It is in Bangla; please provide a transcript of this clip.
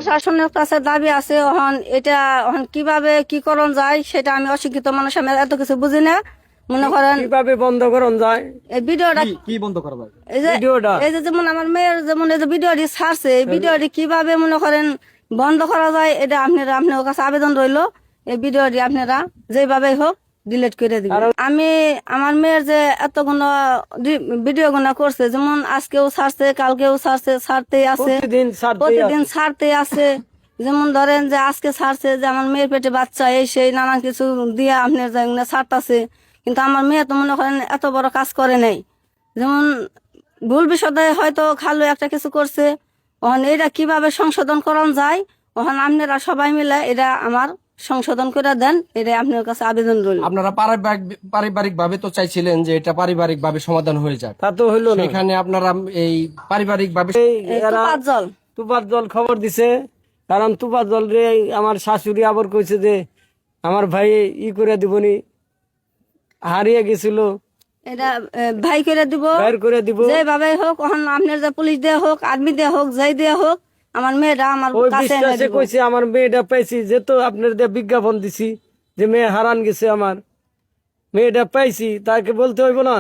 প্রশাসনের কাছে দাবি আছে এখন এটা এখন কিভাবে কি করণ যায় সেটা আমি অশিক্ষিত মানুষ, আমি এত কিছু বুঝি না। মনে করেন কিভাবে বন্ধ করন যায়, এই ভিডিওটা কি বন্ধ করা যায়? এই যে ভিডিওটা এই যে যেমন আমার মেয়ের যেমন এই যে ভিডিওটি ছাড়ছে, এই ভিডিওটি কিভাবে মনে করেন বন্ধ করা যায় এটা আপনার কাছে আবেদন রইলো। এই ভিডিওটি আপনারা যেভাবে হোক ডিলিট করে দিবেন। আমি আমার মেয়ের যে এতগুলো ভিডিও গুলো করছে, যেমন আজকেও ছাড়ছে, কালকেও ছাড়ছে, ছাড়তেই আছে, প্রতিদিন ছাড়তে আছে। যেমন ধরেন যে আজকে ছাড়ছে যে আমার মেয়ের পেটে বাচ্চা, এই সেই নানান কিছু দিয়ে আপনার ছাড়তাছে। কিন্তু আমার মেয়ে তো মনে করেন এত বড় কাজ করে নাই। যেমন ভুল বিষয়ে হয়তো খালু একটা কিছু করছে, ওখানে এটা কিভাবে সংশোধন করা যায়, ওখানে আপনারা সবাই মিলে এটা আমার সংশোধন করে দেন, এটা আপনার কাছে আবেদন রইল। আপনারা পারিবারিক ভাবে তো চাইছিলেন যে এটা পারিবারিক ভাবে সমাধান হয়ে যাক, তা তো হইলো না। সেখানে আপনারা এই পারিবারিক ভাবে জল তুফার জল খবর দিছে, কারণ তুফার জল রে আমার শাশুড়ি আবার কইছে যে আমার ভাই করে দিবনি, হারিয়ে গেছিল, এটা ভাই করে দিব, বের করে দিব। যেভাবে হোক ওখানে আপনার যে পুলিশ দেওয়া হোক, আর্মি দেওয়া হোক, যাই দেওয়া হোক, আমার মেয়েটা আমার ওই কাছে এনে বিশ্বাসে দিব। কইছে আমার মেয়েটা পাইছি, যেহেতু আপনার দিয়ে বিজ্ঞাপন দিছি যে মেয়ে হারান গেছে, আমার মেয়েটা পাইছি, তাকে বলতে হইব না।